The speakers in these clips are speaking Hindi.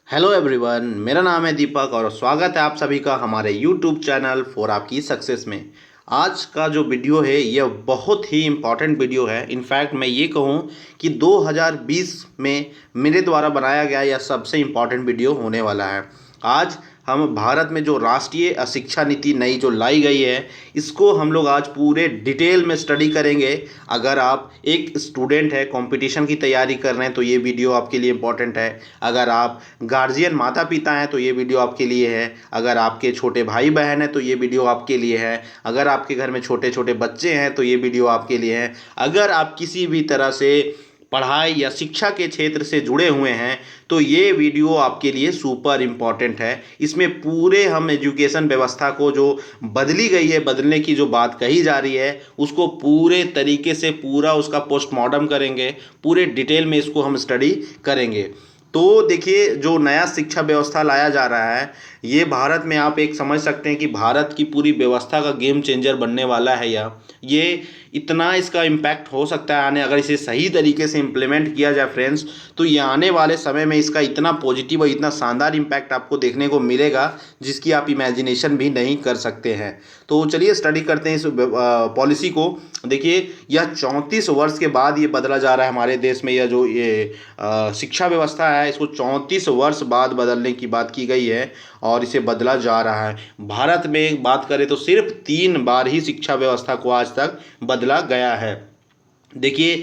हेलो एवरीवन, मेरा नाम है दीपक और स्वागत है आप सभी का हमारे यूट्यूब चैनल फॉर आपकी सक्सेस में। आज का जो वीडियो है यह बहुत ही इम्पॉर्टेंट वीडियो है। इनफैक्ट मैं ये कहूँ कि 2020 में मेरे द्वारा बनाया गया यह सबसे इम्पॉर्टेंट वीडियो होने वाला है। आज हम भारत में जो राष्ट्रीय शिक्षा नीति नई जो लाई गई है इसको हम लोग आज पूरे डिटेल में स्टडी करेंगे। अगर आप एक स्टूडेंट है, कंपटीशन की तैयारी कर रहे हैं तो ये वीडियो आपके लिए इम्पोर्टेंट है। अगर आप गार्जियन माता पिता हैं तो ये वीडियो आपके लिए है। अगर आपके छोटे भाई बहन हैं तो ये वीडियो आपके लिए है। अगर आपके घर में छोटे छोटे बच्चे हैं तो ये वीडियो आपके लिए है। अगर आप किसी भी तरह से पढ़ाई या शिक्षा के क्षेत्र से जुड़े हुए हैं तो ये वीडियो आपके लिए सुपर इम्पॉर्टेंट है। इसमें पूरे हम एजुकेशन व्यवस्था को जो बदली गई है, बदलने की जो बात कही जा रही है, उसको पूरे तरीके से पूरा उसका पोस्टमार्टम करेंगे। पूरे डिटेल में इसको हम स्टडी करेंगे। तो देखिए, जो नया शिक्षा व्यवस्था लाया जा रहा है ये भारत में आप एक समझ सकते हैं कि भारत की पूरी व्यवस्था का गेम चेंजर बनने वाला है। ये इतना इसका इम्पैक्ट हो सकता है आने, अगर इसे सही तरीके से इम्प्लीमेंट किया जाए फ्रेंड्स, तो ये आने वाले समय में इसका इतना पॉजिटिव और इतना शानदार इम्पैक्ट आपको देखने को मिलेगा जिसकी आप इमेजिनेशन भी नहीं कर सकते हैं। तो चलिए स्टडी करते हैं इस पॉलिसी को। देखिए, यह 34 वर्ष के बाद ये बदला जा रहा है हमारे देश में। यह जो ये शिक्षा व्यवस्था है इसको 34 वर्ष बाद बदलने की बात की गई है और इसे बदला जा रहा है। भारत में बात करें तो सिर्फ 3 बार ही शिक्षा व्यवस्था को आज तक बदला गया है। देखिए,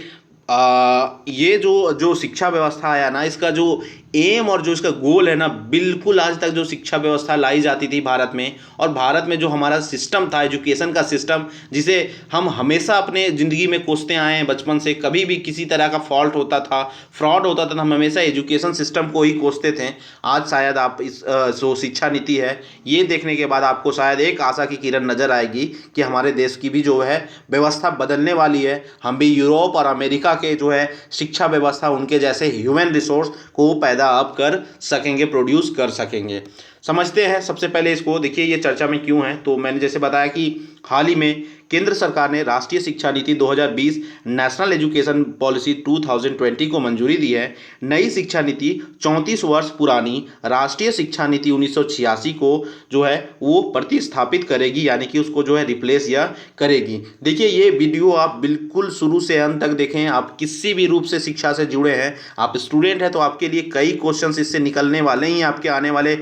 ये जो जो शिक्षा व्यवस्था आया ना, इसका जो एम और जो इसका गोल है ना, बिल्कुल आज तक जो शिक्षा व्यवस्था लाई जाती थी भारत में, और भारत में जो हमारा सिस्टम था एजुकेशन का सिस्टम, जिसे हम हमेशा अपने ज़िंदगी में कोसते आए हैं बचपन से, कभी भी किसी तरह का फॉल्ट होता था, फ्रॉड होता था, तो हम हमेशा एजुकेशन सिस्टम को ही कोसते थे। आज शायद आप इस जो शिक्षा नीति है ये देखने के बाद आपको शायद एक आशा की किरण नज़र आएगी कि हमारे देश की भी जो है व्यवस्था बदलने वाली है। हम भी यूरोप और अमेरिका के जो है शिक्षा व्यवस्था, उनके जैसे ह्यूमन रिसोर्स को पैदा आप कर सकेंगे, प्रोड्यूस कर सकेंगे। समझते हैं सबसे पहले इसको। देखिए, ये चर्चा में क्यों है, तो मैंने जैसे बताया कि हाल ही में केंद्र सरकार ने राष्ट्रीय शिक्षा नीति 2020 नेशनल एजुकेशन पॉलिसी 2020 को मंजूरी दी है। नई शिक्षा नीति 34 वर्ष पुरानी राष्ट्रीय शिक्षा नीति 1986 को जो है वो प्रतिस्थापित करेगी, यानी कि उसको जो है रिप्लेस या करेगी। देखिए, ये वीडियो आप बिल्कुल शुरू से अंत तक देखें। आप किसी भी रूप से शिक्षा से जुड़े हैं, आप स्टूडेंट हैं, तो आपके लिए कई क्वेश्चंस इससे निकलने वाले ही। आपके आने वाले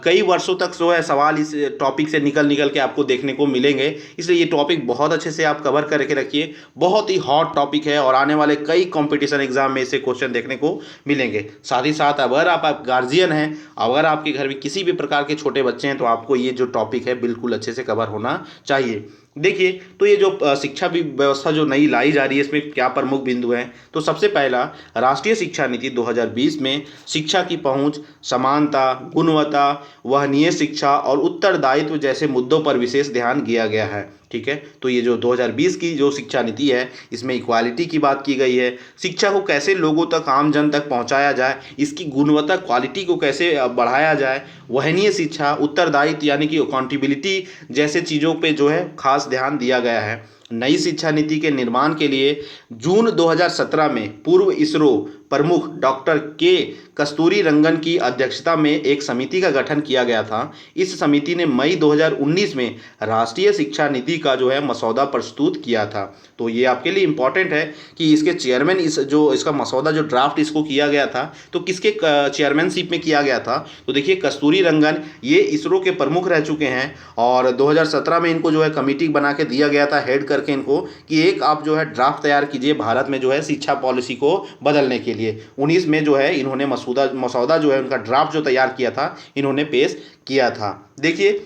कई वर्षों तक जो है सवाल इस टॉपिक से निकल निकल के आपको देखने को मिलेंगे। इसलिए ये टॉपिक बहुत अच्छे से आप कवर करके रखिए। बहुत ही हॉट टॉपिक है और आने वाले कई कंपटीशन एग्जाम में इसे क्वेश्चन देखने को मिलेंगे। साथ ही साथ अगर आप गार्जियन हैं, अगर आपके घर में किसी भी प्रकार के छोटे बच्चे हैं, तो आपको ये जो टॉपिक है बिल्कुल अच्छे से कवर होना चाहिए। देखिए, तो ये जो शिक्षा व्यवस्था जो नई लाई जा रही है इसमें क्या प्रमुख बिंदु हैं। तो सबसे पहला, राष्ट्रीय शिक्षा नीति 2020 में शिक्षा की पहुंच, समानता, गुणवत्ता, वहनीय शिक्षा और उत्तरदायित्व जैसे मुद्दों पर विशेष ध्यान दिया गया है। ठीक है, तो ये जो 2020 की जो शिक्षा नीति है इसमें इक्वालिटी की बात की गई है। शिक्षा को कैसे लोगों तक, आम जन तक पहुंचाया जाए, इसकी गुणवत्ता, क्वालिटी को कैसे बढ़ाया जाए, वहनीय शिक्षा, उत्तरदायित्व यानी कि अकाउंटेबिलिटी जैसे चीज़ों पे जो है खास ध्यान दिया गया है। नई शिक्षा नीति के निर्माण के लिए जून 2017 में पूर्व इसरो प्रमुख डॉक्टर के कस्तूरी रंगन की अध्यक्षता में एक समिति का गठन किया गया था। इस समिति ने मई 2019 में राष्ट्रीय शिक्षा नीति का जो है मसौदा प्रस्तुत किया था। तो ये आपके लिए इम्पॉर्टेंट है कि इसके चेयरमैन, इसका मसौदा जो ड्राफ्ट इसको किया गया था तो किसके चेयरमैनशिप में किया गया था। तो देखिए, कस्तूरी रंगन ये इसरो के प्रमुख रह चुके हैं और 2017 में इनको जो है कमेटी बना के दिया गया था हेड करके इनको, कि एक आप जो है ड्राफ्ट तैयार कीजिए भारत में जो है शिक्षा पॉलिसी को बदलने के लिए। 19 में जो है इन्होंने मसौदा जो है उनका ड्राफ्ट जो तैयार किया था इन्होंने पेश किया था। देखिए,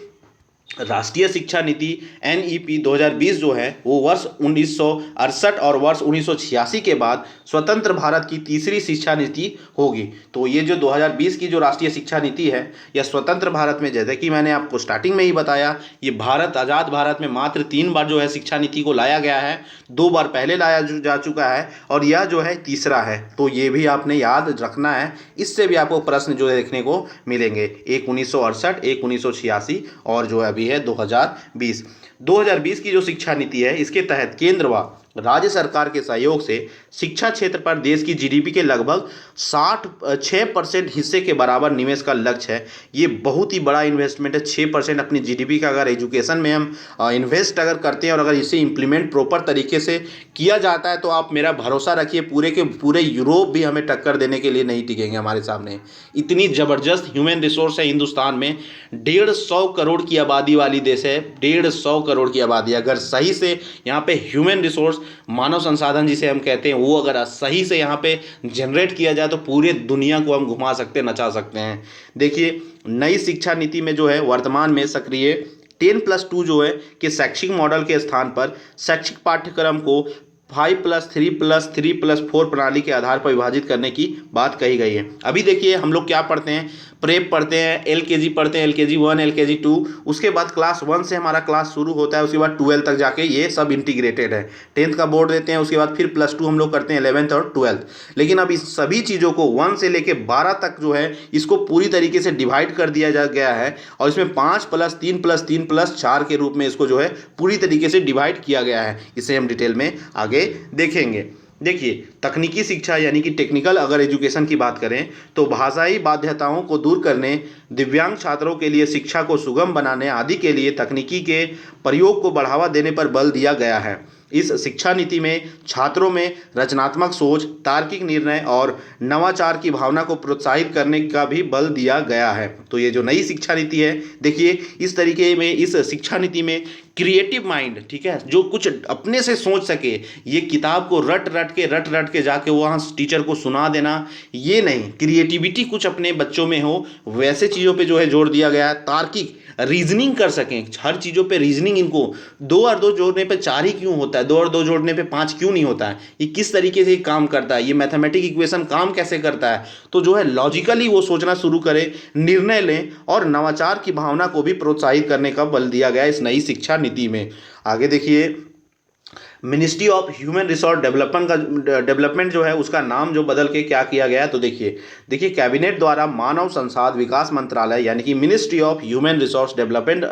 राष्ट्रीय शिक्षा नीति NEP 2020 जो है वो वर्ष 1968 और वर्ष 1986 के बाद स्वतंत्र भारत की तीसरी शिक्षा नीति होगी। तो ये जो 2020 की जो राष्ट्रीय शिक्षा नीति है यह स्वतंत्र भारत में, जैसे कि मैंने आपको स्टार्टिंग में ही बताया, ये भारत, आज़ाद भारत में मात्र 3 बार जो है शिक्षा नीति को लाया गया है। 2 बार पहले लाया जा चुका है और यह जो है तीसरा है। तो ये भी आपने याद रखना है। इससे भी आपको प्रश्न जो है देखने को मिलेंगे, एक 1968, एक 1986 और जो अभी है 2020। 2020 की जो शिक्षा नीति है इसके तहत केंद्र व राज्य सरकार के सहयोग से शिक्षा क्षेत्र पर देश की जीडीपी के लगभग 6% हिस्से के बराबर निवेश का लक्ष्य है। ये बहुत ही बड़ा इन्वेस्टमेंट है। 6% अपनी जीडीपी का अगर एजुकेशन में हम इन्वेस्ट अगर करते हैं और अगर इसे इम्प्लीमेंट प्रॉपर तरीके से किया जाता है तो आप मेरा भरोसा रखिए पूरे के पूरे यूरोप भी हमें टक्कर देने के लिए नहीं टिकेंगे हमारे सामने। इतनी ज़बरदस्त ह्यूमन रिसोर्स है हिंदुस्तान में। 150 करोड़ की आबादी वाली देश है। 150 करोड़ की आबादी, अगर सही से यहाँ पे ह्यूमन रिसोर्स, मानव संसाधन जिसे हम कहते हैं, वो अगर सही से यहाँ पे जनरेट किया जाए तो पूरे दुनिया को हम घुमा सकते हैं, नचा सकते हैं। देखिए नई शिक्षा नीति में जो है वर्तमान में सक्रिय 10+2 जो है कि शैक्षिक मॉडल के स्थान पर शैक्षिक पाठ्यक्रम को 5+3+3+4 प्रणाली के आधार पर विभाजित करने की बात कही गई है। अभी देखिए हम लोग क्या पढ़ते हैं, प्रेप पढ़ते हैं, एलकेजी पढ़ते हैं, एलकेजी 1, एलकेजी 2, उसके बाद क्लास 1 से हमारा क्लास शुरू होता है, उसके बाद 12 तक जाके ये सब इंटीग्रेटेड है। 10th का बोर्ड देते हैं, उसके बाद फिर +2 हम लोग करते हैं 11th और 12th। लेकिन अब इस सभी चीज़ों को 1 से लेके 12 तक जो है इसको पूरी तरीके से डिवाइड कर दिया जा गया है और इसमें 5+3+3+4 के रूप में इसको जो है पूरी तरीके से डिवाइड किया गया है। इसे हम डिटेल में आगे देखेंगे। देखिए तकनीकी शिक्षा यानी कि टेक्निकल अगर एजुकेशन की बात करें तो भाषाई बाध्यताओं को दूर करने, दिव्यांग छात्रों के लिए शिक्षा को सुगम बनाने आदि के लिए तकनीकी के प्रयोग को बढ़ावा देने पर बल दिया गया है। इस शिक्षा नीति में छात्रों में रचनात्मक सोच, तार्किक निर्णय और नवाचार की भावना को प्रोत्साहित करने का भी बल दिया गया है। तो ये जो नई शिक्षा नीति है, देखिए इस तरीके में इस शिक्षा नीति में क्रिएटिव माइंड, ठीक है, जो कुछ अपने से सोच सके, ये किताब को रट रट के जाके वहाँ टीचर को सुना देना, ये नहीं, क्रिएटिविटी कुछ अपने बच्चों में हो, वैसे चीज़ों पे जो है जोर दिया गया है। तार्किक रीजनिंग कर सकें, हर चीज़ों पे रीजनिंग, इनको 2 और 2 जोड़ने पे 4 ही क्यों होता है, 2 और 2 जोड़ने पे 5 क्यों नहीं होता है, ये किस तरीके से काम करता है, ये मैथमेटिक इक्वेशन काम कैसे करता है, तो जो है लॉजिकली वो सोचना शुरू करें, निर्णय लें और नवाचार की भावना को भी प्रोत्साहित करने का बल दिया गया इस नई शिक्षा नीति में। आगे देखिए ministry of human resource development जो है उसका नाम जो बदल के क्या किया गया है, तो देखिए कैबिनेट द्वारा मानव संसाधन विकास मंत्रालय यानी कि ministry of human resource development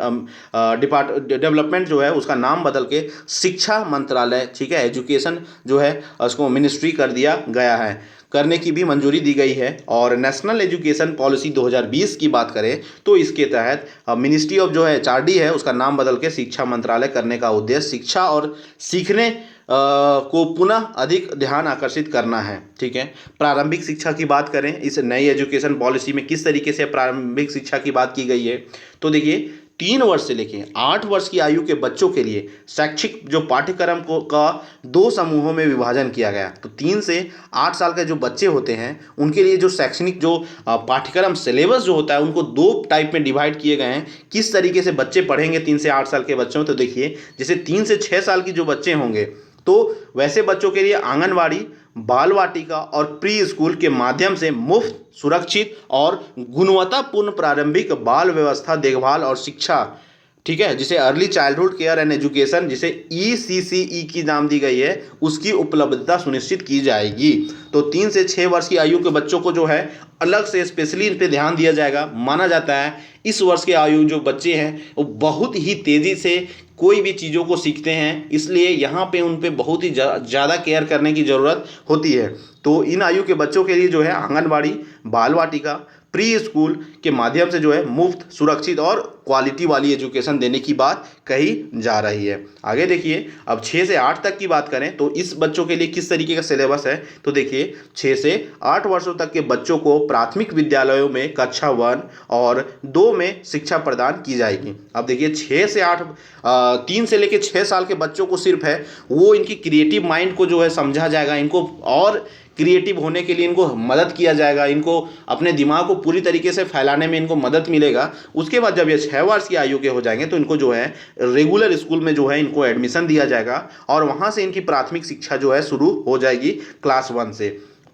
जो है उसका नाम बदल के शिक्षा मंत्रालय, ठीक है, एजुकेशन जो है उसको मिनिस्ट्री कर दिया गया है, करने की भी मंजूरी दी गई है। और नेशनल एजुकेशन पॉलिसी 2020 की बात करें तो इसके तहत मिनिस्ट्री ऑफ जो है एचआरडी है उसका नाम बदल के शिक्षा मंत्रालय करने का उद्देश्य शिक्षा और सीखने को पुनः अधिक ध्यान आकर्षित करना है। ठीक है, प्रारंभिक शिक्षा की बात करें, इस नई एजुकेशन पॉलिसी में किस तरीके से प्रारंभिक शिक्षा की बात की गई है, तो देखिए 3 वर्ष से लेकर 8 वर्ष की आयु के बच्चों के लिए शैक्षिक जो पाठ्यक्रम को का 2 समूहों में विभाजन किया गया। तो 3 से 8 साल के जो बच्चे होते हैं उनके लिए जो शैक्षणिक जो पाठ्यक्रम सिलेबस जो होता है उनको 2 टाइप में डिवाइड किए गए हैं। किस तरीके से बच्चे पढ़ेंगे 3 से 8 साल के बच्चों, तो देखिए जैसे 3 से 6 साल की जो बच्चे होंगे तो वैसे बच्चों के लिए आंगनवाड़ी, बाल वाटिका और प्री स्कूल के माध्यम से मुफ्त, सुरक्षित और गुणवत्तापूर्ण प्रारंभिक बाल व्यवस्था, देखभाल और शिक्षा, ठीक है, जिसे early childhood care and education, जिसे ECCE की नाम दी गई है, उसकी उपलब्धता सुनिश्चित की जाएगी। तो 3 से 6 वर्ष की आयु के बच्चों को जो है अलग से स्पेशली इन पे ध्यान दिया जाएगा। माना जाता है इस वर्ष के आयु जो बच्चे हैं वो बहुत ही तेज़ी से कोई भी चीज़ों को सीखते हैं, इसलिए यहाँ पे उन पे बहुत ही ज़्यादा केयर करने की ज़रूरत होती है। तो इन आयु के बच्चों के लिए जो है आंगनबाड़ी, बाल वाटिका, प्री स्कूल के माध्यम से जो है मुफ्त, सुरक्षित और क्वालिटी वाली एजुकेशन देने की बात कही जा रही है। आगे देखिए अब 6 से 8 तक की बात करें तो इस बच्चों के लिए किस तरीके का सिलेबस है, तो देखिए 6 से 8 वर्षों तक के बच्चों को प्राथमिक विद्यालयों में कक्षा 1 और 2 में शिक्षा प्रदान की जाएगी। अब देखिए 6 से 8 3 से लेकर 6 साल के बच्चों को सिर्फ है वो इनकी क्रिएटिव माइंड को जो है समझा जाएगा, इनको और क्रिएटिव होने के लिए इनको मदद किया जाएगा, इनको अपने दिमाग को पूरी तरीके से फैलाने में इनको मदद मिलेगा। उसके बाद जब ये 6 वर्ष की आयु के हो जाएंगे तो इनको जो है रेगुलर स्कूल में जो है इनको एडमिशन दिया जाएगा और वहाँ से इनकी प्राथमिक शिक्षा जो है शुरू हो जाएगी क्लास 1 से।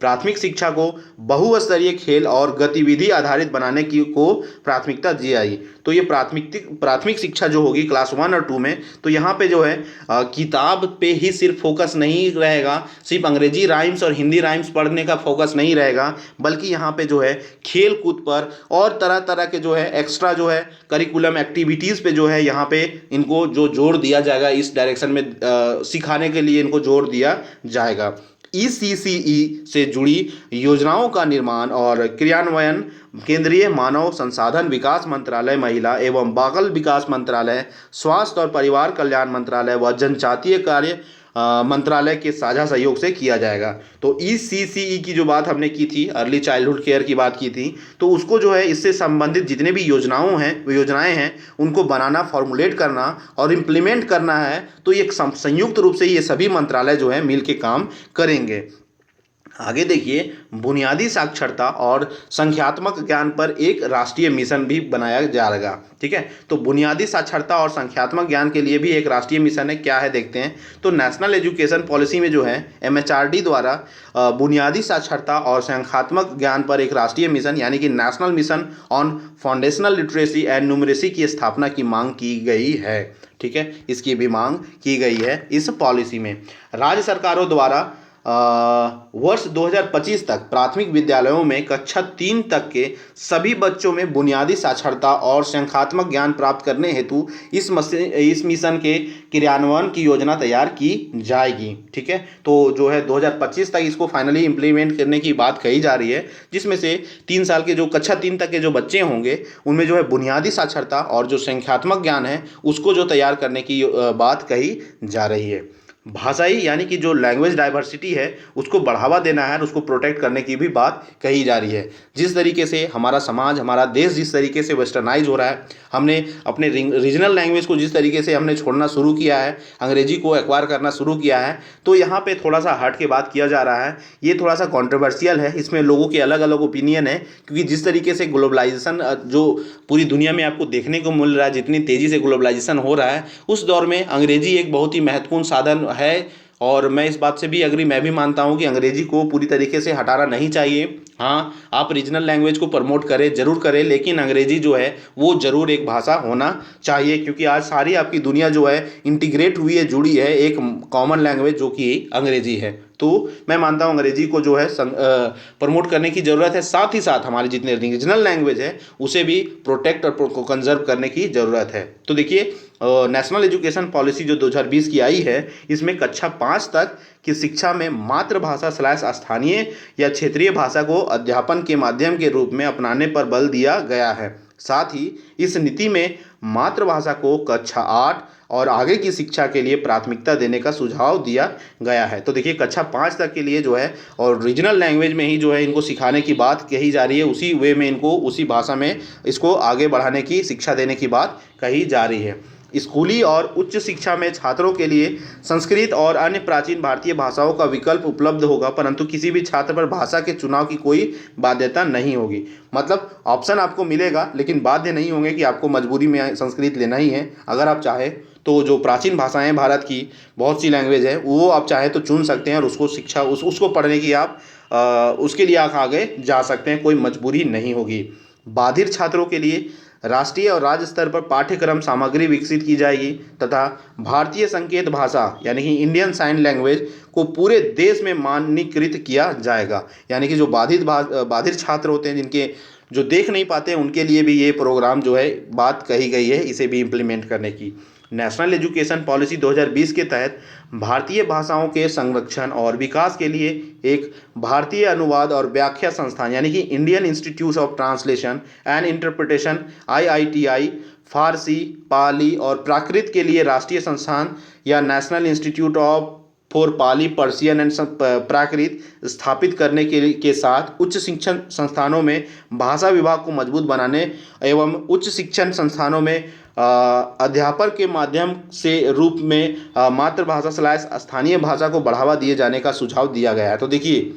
प्राथमिक शिक्षा को बहुस्तरीय खेल और गतिविधि आधारित बनाने की को प्राथमिकता दी जाएगी। तो ये प्राथमिक शिक्षा जो होगी क्लास 1 और 2 में, तो यहाँ पे जो है किताब पे ही सिर्फ फोकस नहीं रहेगा, सिर्फ अंग्रेजी राइम्स और हिंदी राइम्स पढ़ने का फोकस नहीं रहेगा, बल्कि यहाँ पे जो है खेल कूद पर और तरह तरह के जो है एक्स्ट्रा जो है करिकुलम एक्टिविटीज़ पे जो है यहाँ पे इनको जो जोर दिया जाएगा, इस डायरेक्शन में सिखाने के लिए इनको जोर दिया जाएगा। ECCE से जुड़ी योजनाओं का निर्माण और क्रियान्वयन केंद्रीय मानव संसाधन विकास मंत्रालय, महिला एवं बाल विकास मंत्रालय, स्वास्थ्य और परिवार कल्याण मंत्रालय व जनजातीय कार्य मंत्रालय के साझा सहयोग से किया जाएगा। तो ECCE की जो बात हमने की थी, अर्ली चाइल्डहुड केयर की बात की थी, तो उसको जो है इससे संबंधित जितने भी योजनाएं हैं उनको बनाना, फॉर्मुलेट करना और इम्प्लीमेंट करना है। तो ये संयुक्त रूप से ये सभी मंत्रालय जो है मिल के काम करेंगे। आगे देखिए, बुनियादी साक्षरता और संख्यात्मक ज्ञान पर एक राष्ट्रीय मिशन भी बनाया जाएगा। ठीक है, तो बुनियादी साक्षरता और संख्यात्मक ज्ञान के लिए भी एक राष्ट्रीय मिशन है। क्या है देखते हैं। तो नेशनल एजुकेशन पॉलिसी में जो है MHRD द्वारा बुनियादी साक्षरता और संख्यात्मक ज्ञान पर एक राष्ट्रीय मिशन यानी कि national mission on foundational literacy and numeracy की स्थापना की मांग की गई है। ठीक है, इसकी भी मांग की गई है इस पॉलिसी में। राज्य सरकारों द्वारा वर्ष 2025 तक प्राथमिक विद्यालयों में कक्षा 3 तक के सभी बच्चों में बुनियादी साक्षरता और संख्यात्मक ज्ञान प्राप्त करने हेतु इस मिशन के क्रियान्वयन की योजना तैयार की जाएगी। ठीक है, तो जो है 2025 तक इसको फाइनली इम्प्लीमेंट करने की बात कही जा रही है, जिसमें से 3 साल के जो कक्षा 3 तक के जो बच्चे होंगे उनमें जो है बुनियादी साक्षरता और जो संख्यात्मक ज्ञान है उसको जो तैयार करने की बात कही जा रही है। भाषाई यानी कि जो लैंग्वेज डाइवर्सिटी है उसको बढ़ावा देना है और उसको प्रोटेक्ट करने की भी बात कही जा रही है। जिस तरीके से हमारा समाज, हमारा देश जिस तरीके से वेस्टर्नाइज हो रहा है, हमने अपने रीजनल लैंग्वेज को जिस तरीके से हमने छोड़ना शुरू किया है, अंग्रेजी को एक्वायर करना शुरू किया है, तो यहाँ पे थोड़ा सा हट के बात किया जा रहा है। ये थोड़ा सा कॉन्ट्रोवर्शियल है, इसमें लोगों के अलग अलग ओपिनियन है, क्योंकि जिस तरीके से ग्लोबलाइजेशन जो पूरी दुनिया में आपको देखने को मिल रहा है, जितनी तेज़ी से ग्लोबलाइजेशन हो रहा है, उस दौर में अंग्रेजी एक बहुत ही महत्वपूर्ण साधन है। और मैं इस बात से भी मैं भी मानता हूँ कि अंग्रेजी को पूरी तरीके से हटाना नहीं चाहिए। हाँ, आप रीजनल लैंग्वेज को प्रमोट करें, जरूर करें, लेकिन अंग्रेजी जो है वो जरूर एक भाषा होना चाहिए, क्योंकि आज सारी आपकी दुनिया जो है इंटीग्रेट हुई है, जुड़ी है एक कॉमन लैंग्वेज जो कि अंग्रेजी है। तो मैं मानता हूँ अंग्रेजी को जो है प्रमोट करने की ज़रूरत है। साथ ही साथ हमारे जितने रीजनल लैंग्वेज है उसे भी प्रोटेक्ट और कंजर्व करने की ज़रूरत है। तो देखिए, नेशनल एजुकेशन पॉलिसी जो 2020 की आई है, इसमें कक्षा 5 तक की शिक्षा में मातृभाषा / स्थानीय या क्षेत्रीय भाषा को अध्यापन के माध्यम के रूप में अपनाने पर बल दिया गया है। साथ ही इस नीति में मातृभाषा को कक्षा 8 और आगे की शिक्षा के लिए प्राथमिकता देने का सुझाव दिया गया है। तो देखिए, कक्षा 5 तक के लिए जो है और रीजनल लैंग्वेज में ही जो है इनको सिखाने की बात कही जा रही है, उसी वे में इनको उसी भाषा में इसको आगे बढ़ाने की, शिक्षा देने की बात कही जा रही है। स्कूली और उच्च शिक्षा में छात्रों के लिए संस्कृत और अन्य प्राचीन भारतीय भाषाओं का विकल्प उपलब्ध होगा, परंतु किसी भी छात्र पर भाषा के चुनाव की कोई बाध्यता नहीं होगी। मतलब ऑप्शन आपको मिलेगा, लेकिन बाध्य नहीं होंगे कि आपको मजबूरी में संस्कृत लेना ही है। अगर आप चाहें तो जो प्राचीन भाषाएं भारत की बहुत सी लैंग्वेज है वो आप चाहें तो चुन सकते हैं और उसको शिक्षा उसको पढ़ने की आप उसके लिए आप आगे जा सकते हैं, कोई मजबूरी नहीं होगी। बाधिर छात्रों के लिए राष्ट्रीय और राज्य स्तर पर पाठ्यक्रम सामग्री विकसित की जाएगी तथा भारतीय संकेत भाषा यानी कि इंडियन साइन लैंग्वेज को पूरे देश में मानकीकृत किया जाएगा। यानी कि जो बाधिर छात्र होते हैं, जिनके जो देख नहीं पाते, उनके लिए भी ये प्रोग्राम जो है बात कही गई है, इसे भी इम्प्लीमेंट करने की। नेशनल एजुकेशन पॉलिसी 2020 के तहत भारतीय भाषाओं के संरक्षण और विकास के लिए एक भारतीय अनुवाद और व्याख्या संस्थान यानी कि Indian Institute of Translation and Interpretation IITI Farsi, Pali और प्राकृत के लिए राष्ट्रीय संस्थान या National Institute of for Pali, Persian and Prakrit स्थापित करने के साथ उच्च शिक्षण संस्थानों में भाषा विभाग को मजबूत बनाने एवं उच्च शिक्षण संस्थानों में अध्यापन के माध्यम से रूप में मातृभाषा / स्थानीय भाषा को बढ़ावा दिए जाने का सुझाव दिया गया है। तो देखिए,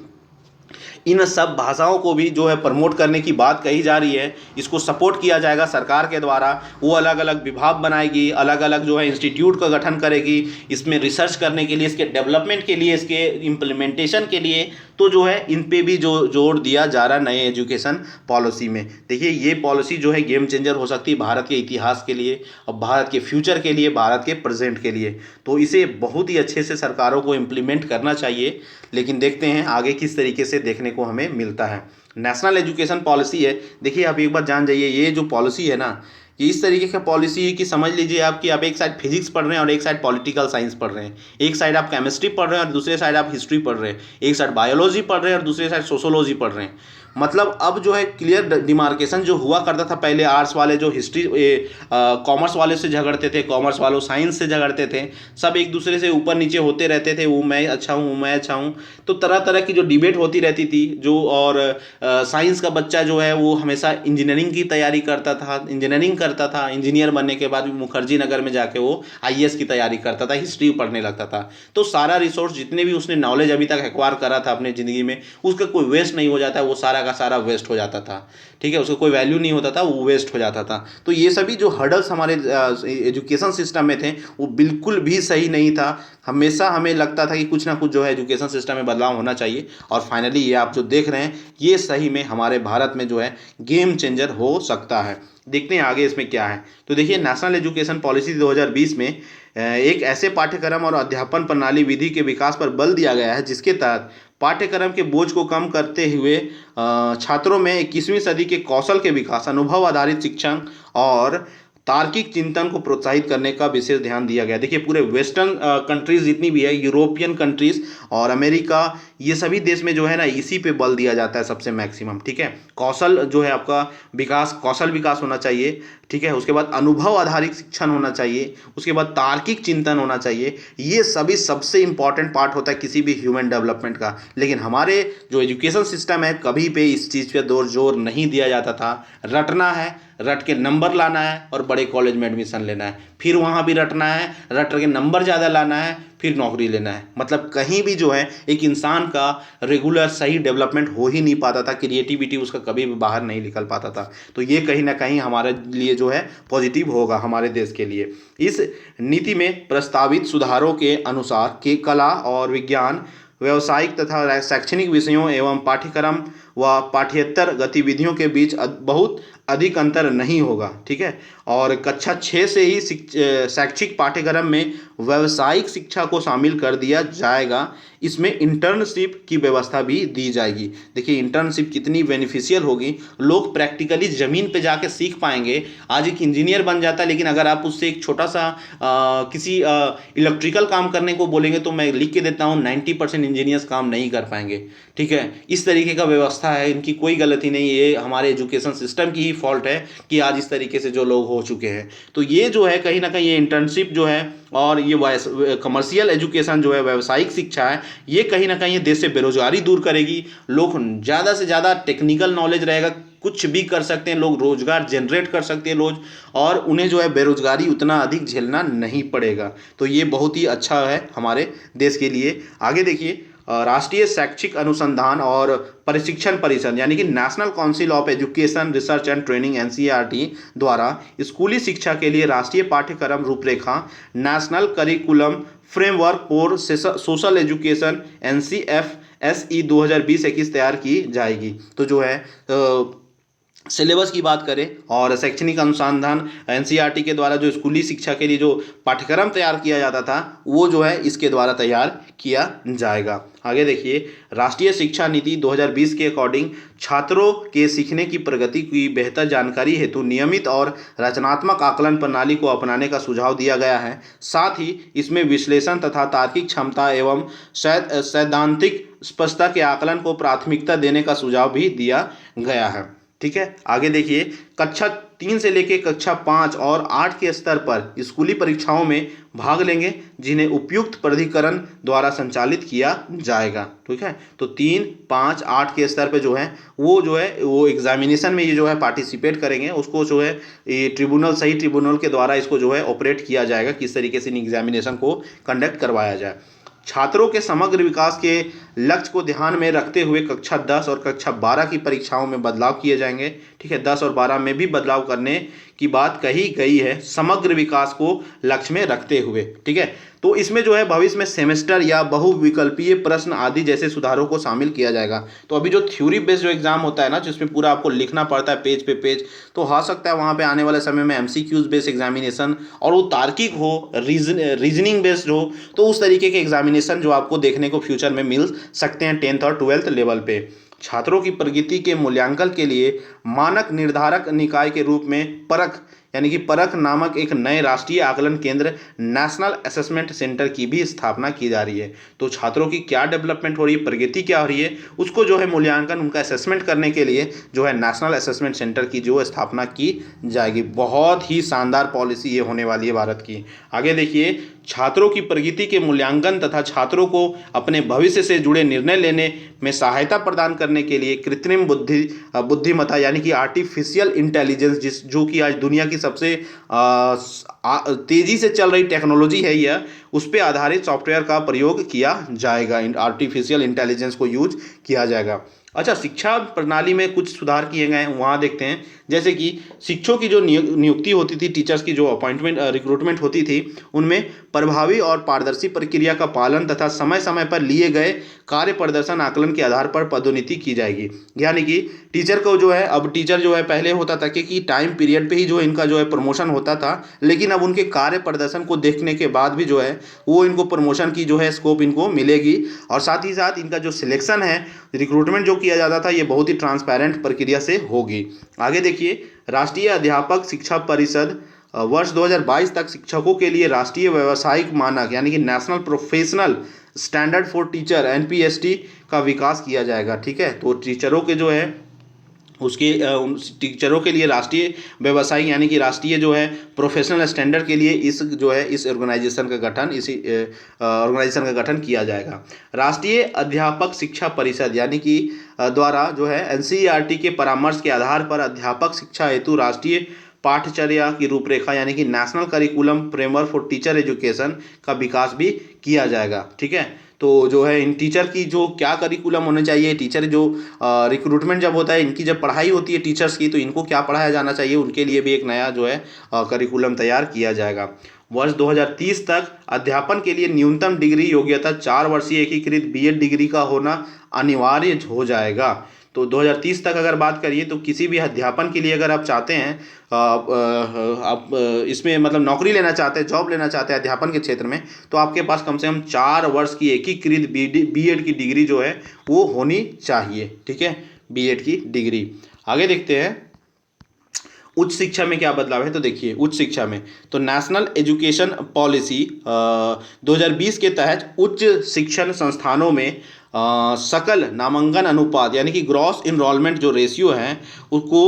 इन सब भाषाओं को भी जो है प्रमोट करने की बात कही जा रही है। इसको सपोर्ट किया जाएगा सरकार के द्वारा। वो अलग अलग विभाग बनाएगी, अलग अलग जो है इंस्टीट्यूट का गठन करेगी इसमें रिसर्च करने के लिए, इसके डेवलपमेंट के लिए, इसके इम्प्लीमेंटेशन के लिए। तो जो है इन पे भी जो जोर दिया जा रहा है नए एजुकेशन पॉलिसी में। देखिए ये पॉलिसी जो है गेम चेंजर हो सकती है भारत के इतिहास के लिए और भारत के फ्यूचर के लिए, भारत के प्रेजेंट के लिए। तो इसे बहुत ही अच्छे से सरकारों को इम्प्लीमेंट करना चाहिए। लेकिन देखते हैं आगे किस तरीके से देखने को हमें मिलता है। नेशनल एजुकेशन पॉलिसी है, देखिए आप एक बार जान जाइए, ये जो पॉलिसी है ना, ये इस तरीके का पॉलिसी है कि समझ लीजिए आप कि आप एक साइड फिजिक्स पढ़ रहे हैं और एक साइड पॉलिटिकल साइंस पढ़ रहे हैं, एक साइड आप केमिस्ट्री पढ़ रहे हैं और दूसरे साइड आप हिस्ट्री पढ़ रहे हैं, एक साइड बायोलॉजी पढ़ रहे हैं और दूसरे साइड सोशोलॉजी पढ़ रहे हैं। मतलब अब जो है क्लियर डिमार्केशन जो हुआ करता था पहले, आर्ट्स वाले जो हिस्ट्री कॉमर्स वाले से झगड़ते थे, कॉमर्स वालों साइंस से झगड़ते थे, सब एक दूसरे से ऊपर नीचे होते रहते थे, वो मैं अच्छा हूँ, मैं अच्छा हूँ। तो तरह तरह की जो डिबेट होती रहती थी जो, और साइंस का बच्चा जो है वो हमेशा इंजीनियरिंग की तैयारी करता था, इंजीनियरिंग करता था, इंजीनियर बनने के बाद मुखर्जी नगर में जाके वो आईएएस की तैयारी करता था, हिस्ट्री पढ़ने लगता था। तो सारा रिसोर्स जितने भी उसने नॉलेज अभी तक एक्वायर करा था अपने ज़िंदगी में, उसका कोई वेस्ट नहीं हो जाता, वो सारा का सारा वेस्ट हो जाता था। ठीक है, उसका कोई वैल्यू नहीं होता था, वो वेस्ट हो जाता था। तो ये सभी जो हर्डल्स हमारे एजुकेशन सिस्टम में थे वो बिल्कुल भी सही नहीं था। हमेशा हमें लगता था कि कुछ ना कुछ जो है एजुकेशन सिस्टम में बदलाव होना चाहिए, और फाइनली ये आप जो देख रहे हैं ये सही में हमारे भारत में जो है गेम चेंजर हो सकता है। देखते हैं आगे इसमें क्या है। तो देखिए नेशनल एजुकेशन पॉलिसी 2020 में एक ऐसे पाठ्यक्रम और अध्यापन प्रणाली विधि के विकास पर बल दिया गया है जिसके तहत पाठ्यक्रम के बोझ को कम करते हुए छात्रों में 21वीं सदी के कौशल के विकास, अनुभव आधारित शिक्षण और तार्किक चिंतन को प्रोत्साहित करने का विशेष ध्यान दिया गया। देखिए पूरे वेस्टर्न कंट्रीज जितनी भी है, यूरोपियन कंट्रीज और अमेरिका, ये सभी देश में जो है ना इसी पे बल दिया जाता है सबसे मैक्सिमम। ठीक है, कौशल जो है आपका विकास, कौशल विकास होना चाहिए। ठीक है, उसके बाद अनुभव आधारित शिक्षण होना चाहिए, उसके बाद तार्किक चिंतन होना चाहिए। ये सभी सबसे इंपॉर्टेंट पार्ट होता है किसी भी ह्यूमन डेवलपमेंट का। लेकिन हमारे जो एजुकेशन सिस्टम है कभी पे इस चीज़ पे जोर नहीं दिया जाता था। रटना है, रट के नंबर लाना है और बड़े कॉलेज में एडमिशन लेना है, फिर वहाँ भी रटना है, रट के नंबर ज़्यादा लाना है, फिर नौकरी लेना है। मतलब कहीं भी जो है एक इंसान का रेगुलर सही डेवलपमेंट हो ही नहीं पाता था, क्रिएटिविटी उसका कभी भी बाहर नहीं निकल पाता था। तो ये कहीं ना कहीं हमारे लिए जो है पॉजिटिव होगा हमारे देश के लिए। इस नीति में प्रस्तावित सुधारों के अनुसार के कला और विज्ञान, व्यावसायिक तथा शैक्षणिक विषयों एवं पाठ्यक्रम व पाठ्येतर गतिविधियों के बीच बहुत अधिक अंतर नहीं होगा। ठीक है, और कक्षा 6 से ही शैक्षिक पाठ्यक्रम में व्यावसायिक शिक्षा को शामिल कर दिया जाएगा। इसमें इंटर्नशिप की व्यवस्था भी दी जाएगी। देखिए इंटर्नशिप कितनी बेनिफिशियल होगी, लोग प्रैक्टिकली ज़मीन पे जाके सीख पाएंगे। आज एक इंजीनियर बन जाता है, लेकिन अगर आप उससे एक छोटा सा किसी इलेक्ट्रिकल काम करने को बोलेंगे तो मैं लिख के देता हूँ 90% इंजीनियर्स काम नहीं कर पाएंगे। ठीक है, इस तरीके का व्यवस्था है, इनकी कोई गलती नहीं, ये हमारे एजुकेशन सिस्टम की ही फॉल्ट है कि आज इस तरीके से जो लोग हो चुके हैं। तो ये जो है कहीं ना कहीं ये इंटर्नशिप जो है और ये कमर्शियल एजुकेशन जो है, व्यावसायिक शिक्षा है, ये कहीं ना कहीं देश से बेरोजगारी दूर करेगी। लोग ज़्यादा से ज़्यादा टेक्निकल नॉलेज रहेगा, कुछ भी कर सकते हैं, लोग रोजगार जनरेट कर सकते हैं रोज, और उन्हें जो है बेरोजगारी उतना अधिक झेलना नहीं पड़ेगा। तो ये बहुत ही अच्छा है हमारे देश के लिए। आगे देखिए, राष्ट्रीय शैक्षिक अनुसंधान और प्रशिक्षण परिषद यानी कि national council of education research and training NCERT द्वारा स्कूली शिक्षा के लिए राष्ट्रीय पाठ्यक्रम रूपरेखा, national curriculum framework for social education NCFSE 2020-21 तैयार की जाएगी। तो जो है सिलेबस की बात करें और शैक्षणिक अनुसंधान एनसीईआरटी के द्वारा जो स्कूली शिक्षा के लिए जो पाठ्यक्रम तैयार किया जाता था वो जो है इसके द्वारा तैयार किया जाएगा। आगे देखिए, राष्ट्रीय शिक्षा नीति 2020 के अकॉर्डिंग छात्रों के सीखने की प्रगति की बेहतर जानकारी हेतु नियमित और रचनात्मक आकलन प्रणाली को अपनाने का सुझाव दिया गया है। साथ ही इसमें विश्लेषण तथा तार्किक क्षमता एवं सैद्धांतिक स्पष्टता के आकलन को प्राथमिकता देने का सुझाव भी दिया गया है। ठीक है, आगे देखिए, कक्षा 3 से लेकर कक्षा 5 और 8 के स्तर पर स्कूली परीक्षाओं में भाग लेंगे जिन्हें उपयुक्त प्राधिकरण द्वारा संचालित किया जाएगा। ठीक है, तो 3, 5, 8 के स्तर पे जो है वो एग्जामिनेशन में ये जो है पार्टिसिपेट करेंगे। उसको जो है ये ट्रिब्यूनल, सही ट्रिब्यूनल के द्वारा इसको जो है ऑपरेट किया जाएगा, किस तरीके से इन एग्जामिनेशन को कंडक्ट करवाया जाए। छात्रों के समग्र विकास के लक्ष्य को ध्यान में रखते हुए कक्षा 10 और कक्षा 12 की परीक्षाओं में बदलाव किए जाएंगे। ठीक है, 10 और 12 में भी बदलाव करने की बात कही गई है, समग्र विकास को लक्ष्य में रखते हुए। ठीक है, तो इसमें जो है भविष्य में सेमेस्टर या बहुविकल्पीय प्रश्न आदि जैसे सुधारों को शामिल किया जाएगा। तो अभी जो थ्योरी बेस्ड जो एग्जाम होता है ना, जिसमें पूरा आपको लिखना पड़ता है पेज पे पेज, तो हो सकता है वहाँ पे आने वाले समय में एमसीक्यूज बेस्ड एग्जामिनेशन, और वो तार्किक हो, रीजनिंग बेस्ड हो, तो उस तरीके के एग्जामिनेशन जो आपको देखने को फ्यूचर में मिल सकते हैं 10th और 12th लेवल पे। छात्रों की प्रगति के मूल्यांकन के लिए मानक निर्धारक निकाय के रूप में परख यानी कि परख नामक एक नए राष्ट्रीय आकलन केंद्र नेशनल असेसमेंट सेंटर की भी स्थापना की जा रही है। तो छात्रों की क्या डेवलपमेंट हो रही है, प्रगति क्या हो रही है, उसको जो है मूल्यांकन, उनका असेसमेंट करने के लिए जो है नेशनल असेसमेंट सेंटर की जो स्थापना की जाएगी। बहुत ही शानदार पॉलिसी ये होने वाली है भारत की। आगे देखिए, छात्रों की प्रगति के मूल्यांकन तथा छात्रों को अपने भविष्य से जुड़े निर्णय लेने में सहायता प्रदान करने के लिए कृत्रिम बुद्धिमत्ता यानी कि आर्टिफिशियल इंटेलिजेंस, जो कि आज दुनिया की सबसे तेजी से चल रही टेक्नोलॉजी है यह, उस पर आधारित सॉफ्टवेयर का प्रयोग किया जाएगा। आर्टिफिशियल इंटेलिजेंस को यूज किया जाएगा। अच्छा, शिक्षा प्रणाली में कुछ सुधार किए गए हैं, वहाँ देखते हैं। जैसे कि शिक्षकों की जो नियुक्ति होती थी, टीचर्स की जो अपॉइंटमेंट रिक्रूटमेंट होती थी, उनमें प्रभावी और पारदर्शी प्रक्रिया का पालन तथा समय समय पर लिए गए कार्य प्रदर्शन आकलन के आधार पर पदोन्नति की जाएगी। यानी कि टीचर को जो है, अब टीचर जो है पहले होता था कि टाइम पीरियड पे ही जो इनका जो है प्रमोशन होता था, लेकिन अब उनके कार्य प्रदर्शन को देखने के बाद भी जो है वो इनको प्रमोशन की जो है स्कोप इनको मिलेगी। और साथ ही साथ इनका जो सिलेक्शन है, रिक्रूटमेंट जो किया जाता था, ये बहुत ही ट्रांसपेरेंट प्रक्रिया से होगी। आगे देखिए, राष्ट्रीय अध्यापक शिक्षा परिषद वर्ष 2022 तक शिक्षकों के लिए राष्ट्रीय व्यावसायिक मानक यानी कि national professional standard for teacher NPST का विकास किया जाएगा। ठीक है, तो टीचरों के जो है उसके टीचरों के लिए राष्ट्रीय व्यवसायिक यानी कि राष्ट्रीय जो है प्रोफेशनल स्टैंडर्ड के लिए इस ऑर्गेनाइजेशन का गठन किया जाएगा। राष्ट्रीय अध्यापक शिक्षा परिषद यानी कि द्वारा जो है एनसीईआरटी के परामर्श के आधार पर अध्यापक शिक्षा हेतु राष्ट्रीय पाठ्यचर्या की रूपरेखा यानी कि national curriculum framework for teacher education का विकास भी किया जाएगा। ठीक है, तो जो है इन टीचर की जो क्या करिकुलम होने चाहिए, टीचर जो रिक्रूटमेंट जब होता है, इनकी जब पढ़ाई होती है टीचर्स की, तो इनको क्या पढ़ाया जाना चाहिए, उनके लिए भी एक नया जो है करिकुलम तैयार किया जाएगा। वर्ष 2030 तक अध्यापन के लिए न्यूनतम डिग्री योग्यता 4 वर्षीय एकीकृत बीएड डिग्री का होना अनिवार्य हो जाएगा। तो 2030 तक अगर बात करिए तो किसी भी अध्यापन के लिए अगर आप चाहते हैं, आप इसमें मतलब नौकरी लेना चाहते हैं, जॉब लेना चाहते हैं अध्यापन के क्षेत्र में, तो आपके पास कम से कम 4 वर्ष की एकीकृत बीएड की डिग्री जो है वो होनी चाहिए। ठीक है, बीएड की डिग्री। आगे देखते हैं उच्च शिक्षा में क्या बदलाव है। तो देखिए, उच्च शिक्षा में तो नेशनल एजुकेशन पॉलिसी 2020 के तहत उच्च शिक्षण संस्थानों में सकल नामांकन अनुपात यानी कि ग्रॉस इनरोलमेंट जो रेशियो है उसको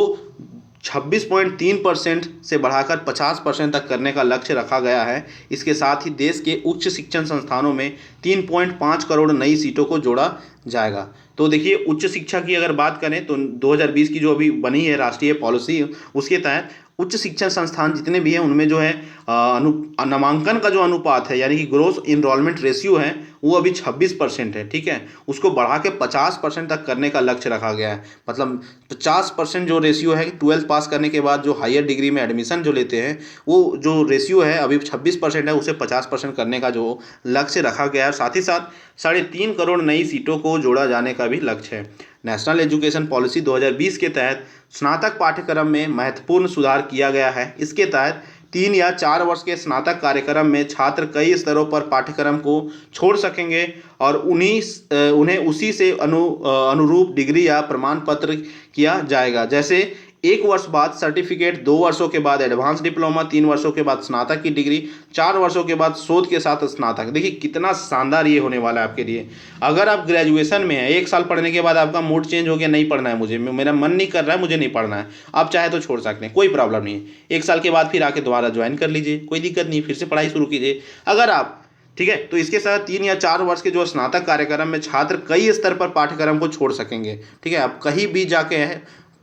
26.3% से बढ़ाकर 50% तक करने का लक्ष्य रखा गया है। इसके साथ ही देश के उच्च शिक्षण संस्थानों में 3.5 करोड़ नई सीटों को जोड़ा जाएगा। तो देखिए, उच्च शिक्षा की अगर बात करें तो 2020 की जो अभी बनी है राष्ट्रीय पॉलिसी, उसके तहत उच्च शिक्षण संस्थान जितने भी हैं उनमें जो है नामांकन का जो अनुपात है यानी कि ग्रोस इनरोलमेंट रेशियो है वो अभी 26% है। ठीक है, उसको बढ़ा के 50% तक करने का लक्ष्य रखा गया है। मतलब 50% जो रेशियो है 12th पास करने के बाद जो हायर डिग्री में एडमिशन जो लेते हैं, वो जो रेशियो है अभी 26% है, उसे 50% करने का जो लक्ष्य रखा गया है। साथ ही साथ 3.5 करोड़ नई सीटों को जोड़ा जाने का भी लक्ष्य है। नेशनल एजुकेशन पॉलिसी 2020 के तहत स्नातक पाठ्यक्रम में महत्वपूर्ण सुधार किया गया है। इसके तहत 3 या 4 वर्ष के स्नातक कार्यक्रम में छात्र कई स्तरों पर पाठ्यक्रम को छोड़ सकेंगे और उन्हें उसी से अनुरूप डिग्री या प्रमाण पत्र किया जाएगा। जैसे 1 वर्ष बाद सर्टिफिकेट, 2 वर्षों के बाद एडवांस डिप्लोमा, 3 वर्षों के बाद स्नातक की डिग्री, 4 वर्षों के बाद शोध के साथ स्नातक। देखिए कितना शानदार ये होने वाला है आपके लिए। अगर आप ग्रेजुएशन में हैं, 1 साल पढ़ने के बाद आपका मूड चेंज हो गया, नहीं पढ़ना है मुझे, मेरा मन नहीं कर रहा है, मुझे नहीं पढ़ना है, आप चाहे तो छोड़ सकते हैं, कोई प्रॉब्लम नहीं है। 1 साल के बाद फिर आके दोबारा ज्वाइन कर लीजिए, कोई दिक्कत नहीं, फिर से पढ़ाई शुरू कीजिए अगर आप। ठीक है, तो इसके साथ 3 या 4 वर्ष के जो स्नातक कार्यक्रम में छात्र कई स्तर पर पाठ्यक्रम को छोड़ सकेंगे। ठीक है, आप कहीं भी जाके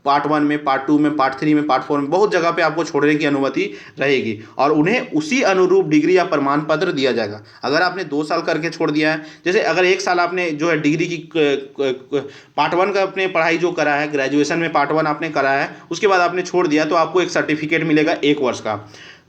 पार्ट 1 में, पार्ट 2 में, पार्ट 3 में, पार्ट 4 में, बहुत जगह पे आपको छोड़ने की अनुमति रहेगी और उन्हें उसी अनुरूप डिग्री या प्रमाण पत्र दिया जाएगा। अगर आपने 2 साल करके छोड़ दिया है, जैसे अगर 1 साल आपने जो है डिग्री की पार्ट 1 का अपने पढ़ाई जो करा है, ग्रेजुएशन में पार्ट 1 आपने करा है, उसके बाद आपने छोड़ दिया तो आपको एक सर्टिफिकेट मिलेगा 1 वर्ष का।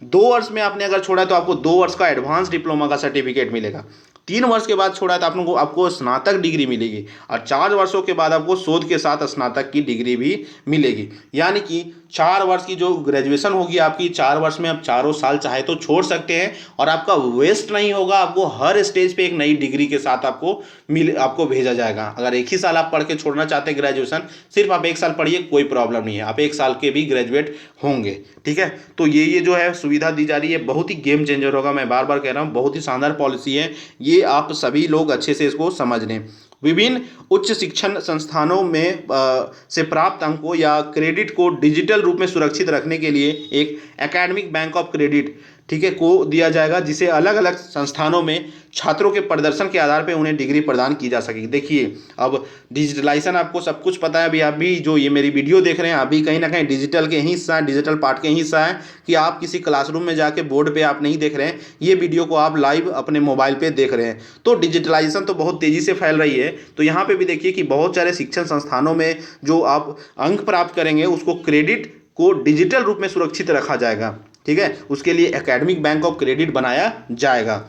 2 वर्ष में आपने अगर छोड़ा है तो आपको 2 वर्ष का एडवांस डिप्लोमा का सर्टिफिकेट मिलेगा। 3 वर्ष के बाद छोड़ा है तो आपको स्नातक डिग्री मिलेगी और 4 वर्षों के बाद आपको शोध के साथ स्नातक की डिग्री भी मिलेगी। यानी कि 4 वर्ष की जो ग्रेजुएशन होगी आपकी, 4 वर्ष में आप चारों साल चाहे तो छोड़ सकते हैं और आपका वेस्ट नहीं होगा। आपको हर स्टेज पे एक नई डिग्री के साथ आपको भेजा जाएगा। अगर एक ही साल आप पढ़ के छोड़ना चाहते हैं ग्रेजुएशन, सिर्फ आप 1 साल पढ़िए, कोई प्रॉब्लम नहीं है, आप 1 साल के भी ग्रेजुएट होंगे। ठीक है, तो ये जो है सुविधा दी जा रही है, बहुत ही गेम चेंजर होगा। मैं बार बार कह रहा हूँ, बहुत ही शानदार पॉलिसी है ये, आप सभी लोग अच्छे से इसको समझ लें। विभिन्न उच्च शिक्षण संस्थानों में से प्राप्त अंकों या क्रेडिट को डिजिटल रूप में सुरक्षित रखने के लिए एक एकेडमिक बैंक ऑफ क्रेडिट, ठीक है, को दिया जाएगा, जिसे अलग अलग संस्थानों में छात्रों के प्रदर्शन के आधार पर उन्हें डिग्री प्रदान की जा सकेगी। देखिए, अब डिजिटलाइजेशन आपको सब कुछ पता है, अभी आप भी जो ये मेरी वीडियो देख रहे हैं, अभी कहीं ना कहीं डिजिटल के ही हिस्सा है, डिजिटल पार्ट के ही हिस्सा है कि आप किसी क्लासरूम में जाके बोर्ड पे आप नहीं देख रहे हैं, ये वीडियो को आप लाइव अपने मोबाइल पे देख रहे हैं। तो डिजिटलाइजेशन तो बहुत तेज़ी से फैल रही है। तो यहाँ पे भी देखिए कि बहुत सारे शिक्षण संस्थानों में जो आप अंक प्राप्त करेंगे उसको क्रेडिट को डिजिटल रूप में सुरक्षित रखा जाएगा। ठीक है, उसके लिए एकेडमिक बैंक ऑफ क्रेडिट बनाया जाएगा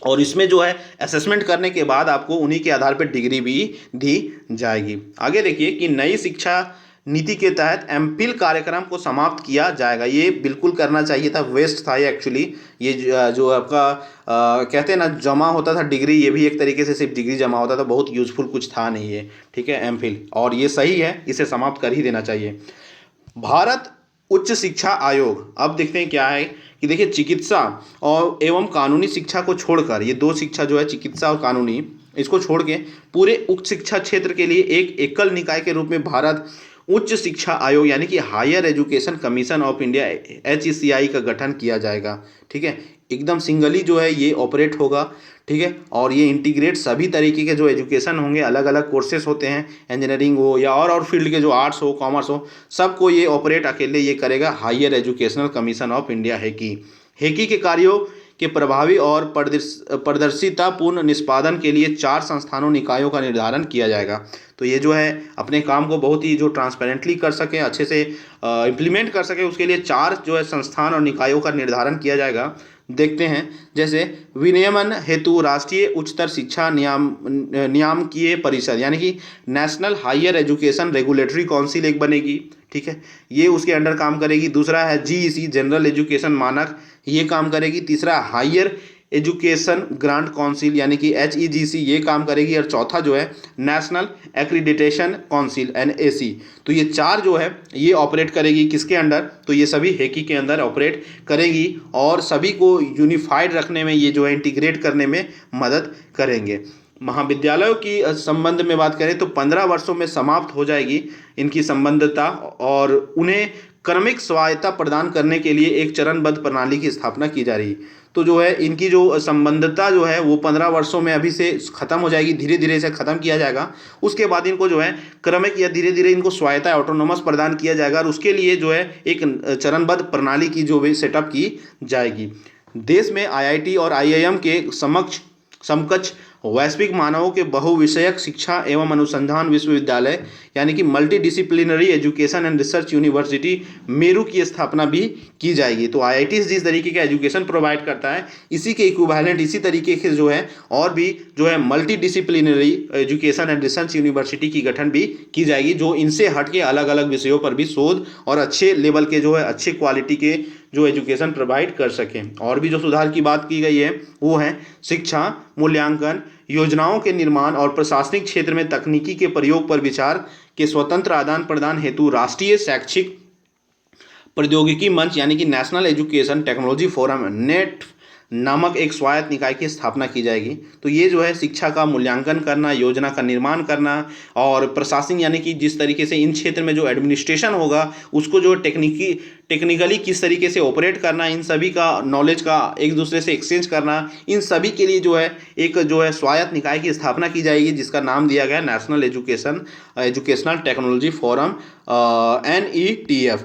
और इसमें जो है असेसमेंट करने के बाद आपको उन्हीं के आधार पर डिग्री भी दी जाएगी। आगे देखिए कि नई शिक्षा नीति के तहत एमफिल कार्यक्रम को समाप्त किया जाएगा। ये बिल्कुल करना चाहिए था, वेस्ट था ये एक्चुअली। ये जो आपका कहते हैं ना जमा होता था डिग्री, ये भी एक तरीके से सिर्फ डिग्री जमा होता था, बहुत यूजफुल कुछ था नहीं ये। ठीक है, एमफिल, और ये सही है, इसे समाप्त कर ही देना चाहिए। भारत उच्च शिक्षा आयोग, अब देखते हैं क्या है कि देखिए चिकित्सा और एवं कानूनी शिक्षा को छोड़कर, ये 2 शिक्षा जो है चिकित्सा और कानूनी, इसको छोड़ के पूरे उच्च शिक्षा क्षेत्र के लिए एक एकल निकाय के रूप में भारत उच्च शिक्षा आयोग यानी कि higher education commission of India HECI का गठन किया जाएगा। ठीक है, एकदम सिंगली जो है ये ऑपरेट होगा। ठीक है, और ये इंटीग्रेट सभी तरीके के जो एजुकेशन होंगे, अलग अलग कोर्सेस होते हैं, इंजीनियरिंग हो या और फील्ड के जो आर्ट्स हो, कॉमर्स हो, सबको ये ऑपरेट अकेले ये करेगा Higher Educational Commission of India HECI के कार्यों के प्रभावी और पारदर्शितापूर्ण निष्पादन के लिए 4 संस्थानों निकायों का निर्धारण किया जाएगा। तो ये जो है अपने काम को बहुत ही जो ट्रांसपेरेंटली कर सके, अच्छे से इम्प्लीमेंट कर सके, उसके लिए 4 जो है संस्थान और निकायों का निर्धारण किया जाएगा। देखते हैं, जैसे विनियमन हेतु राष्ट्रीय उच्चतर शिक्षा नियामकीय परिषद यानी कि national higher education regulatory council एक बनेगी। ठीक है, ये उसके अंडर काम करेगी। दूसरा है GEC जनरल एजुकेशन मानक, ये काम करेगी। तीसरा हायर एजुकेशन ग्रांट काउंसिल यानी कि HEGC, ये काम करेगी। और चौथा जो है नेशनल एक्रीडिटेशन काउंसिल NAC। तो ये 4 जो है ये ऑपरेट करेगी किसके अंडर, तो ये सभी हेकी के अंदर ऑपरेट करेंगी और सभी को यूनिफाइड रखने में, ये जो है इंटीग्रेट करने में मदद करेंगे। महाविद्यालयों की संबंध में बात करें तो 15 वर्षों में समाप्त हो जाएगी इनकी संबद्धता और उन्हें क्रमिक स्वायत्तता प्रदान करने के लिए एक चरणबद्ध प्रणाली की स्थापना की जा रही है। तो जो है इनकी जो संबद्धता जो है वो 15 वर्षों में अभी से ख़त्म हो जाएगी, धीरे धीरे इसे ख़त्म किया जाएगा। उसके बाद इनको जो है क्रमिक या धीरे धीरे इनको स्वायत्तता ऑटोनोमस प्रदान किया जाएगा और उसके लिए जो है एक चरणबद्ध प्रणाली की जो भी सेटअप की जाएगी। देश में IIT और IIM के समकक्ष वैश्विक मानवों के बहुविषयक शिक्षा एवं अनुसंधान विश्वविद्यालय यानी कि multi disciplinary education and research university Meru की स्थापना भी की जाएगी। तो IIT जिस तरीके का एजुकेशन प्रोवाइड करता है, इसी के इक्विवेलेंट, इसी तरीके के जो है और भी जो है multi disciplinary education and research university की गठन भी की जाएगी, जो इनसे हट के अलग अलग विषयों पर भी शोध और अच्छे लेवल के जो है अच्छे क्वालिटी के जो एजुकेशन प्रोवाइड कर सकें। और भी जो सुधार की बात की गई है वो है शिक्षा मूल्यांकन योजनाओं के निर्माण और प्रशासनिक क्षेत्र में तकनीकी के प्रयोग पर विचार के स्वतंत्र आदान प्रदान हेतु राष्ट्रीय शैक्षिक प्रौद्योगिकी मंच यानी कि नेशनल एजुकेशन टेक्नोलॉजी फोरम नामक एक स्वायत्त निकाय की स्थापना की जाएगी। तो ये जो है शिक्षा का मूल्यांकन करना, योजना का निर्माण करना और प्रशासन यानी कि जिस तरीके से इन क्षेत्र में जो एडमिनिस्ट्रेशन होगा उसको जो टेक्निकली किस तरीके से ऑपरेट करना, इन सभी का नॉलेज का एक दूसरे से एक्सचेंज करना, इन सभी के लिए जो है एक जो है स्वायत्त निकाय की स्थापना की जाएगी जिसका नाम दिया गया national educational technology forum NETF।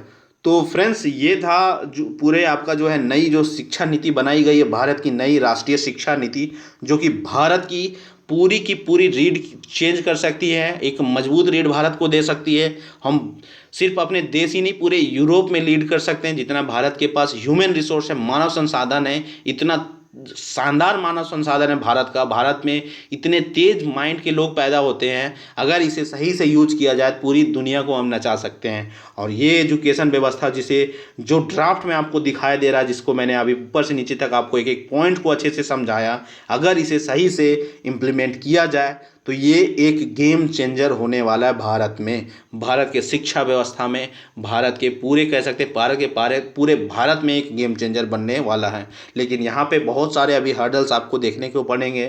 तो फ्रेंड्स ये था जो पूरे आपका जो है नई जो शिक्षा नीति बनाई गई है, भारत की नई राष्ट्रीय शिक्षा नीति, जो कि भारत की पूरी रीढ़ चेंज कर सकती है, एक मजबूत रीढ़ भारत को दे सकती है। हम सिर्फ अपने देश ही नहीं पूरे यूरोप में लीड कर सकते हैं। जितना भारत के पास ह्यूमन रिसोर्स है, मानव संसाधन है, इतना शानदार मानव संसाधन है भारत का, भारत में इतने तेज माइंड के लोग पैदा होते हैं, अगर इसे सही से यूज किया जाए तो पूरी दुनिया को हम नचा सकते हैं। और ये एजुकेशन व्यवस्था जिसे जो ड्राफ्ट में आपको दिखाई दे रहा है, जिसको मैंने अभी ऊपर से नीचे तक आपको एक एक पॉइंट को अच्छे से समझाया, अगर इसे सही से इम्प्लीमेंट किया जाए तो ये एक गेम चेंजर होने वाला है भारत में, भारत के शिक्षा व्यवस्था में, भारत के पूरे कह सकते हैं पूरे भारत में एक गेम चेंजर बनने वाला है। लेकिन यहाँ पे बहुत सारे अभी हर्डल्स आपको देखने को पड़ेंगे,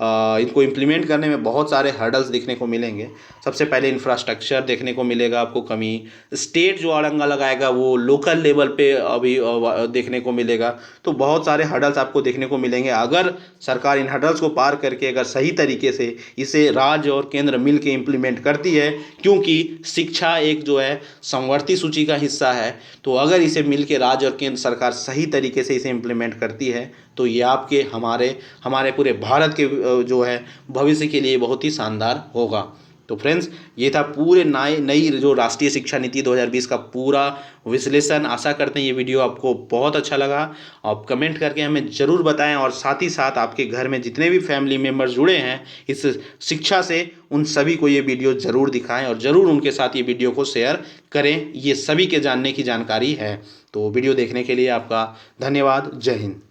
इनको इम्प्लीमेंट करने में बहुत सारे हर्डल्स देखने को मिलेंगे। सबसे पहले इंफ्रास्ट्रक्चर देखने को मिलेगा आपको कमी, स्टेट जो अड़ंगा लगाएगा वो लोकल लेवल पे अभी देखने को मिलेगा। तो बहुत सारे हर्डल्स आपको देखने को मिलेंगे। अगर सरकार इन हर्डल्स को पार करके अगर सही तरीके से इसे राज्य और केंद्र मिल के इम्प्लीमेंट करती है, क्योंकि शिक्षा एक जो है समवर्ती सूची का हिस्सा है, तो अगर इसे मिल के राज्य और केंद्र सरकार सही तरीके से इसे इम्प्लीमेंट करती है तो ये आपके हमारे पूरे भारत के जो है भविष्य के लिए बहुत ही शानदार होगा। तो फ्रेंड्स ये था पूरे नई जो राष्ट्रीय शिक्षा नीति 2020 का पूरा विश्लेषण। आशा करते हैं ये वीडियो आपको बहुत अच्छा लगा। आप कमेंट करके हमें ज़रूर बताएं और साथ ही साथ आपके घर में जितने भी फैमिली मेम्बर्स जुड़े हैं इस शिक्षा से, उन सभी को ये वीडियो ज़रूर दिखाएं और ज़रूर उनके साथ ये वीडियो को शेयर करें। ये सभी के जानने की जानकारी है। तो वीडियो देखने के लिए आपका धन्यवाद। जय हिंद।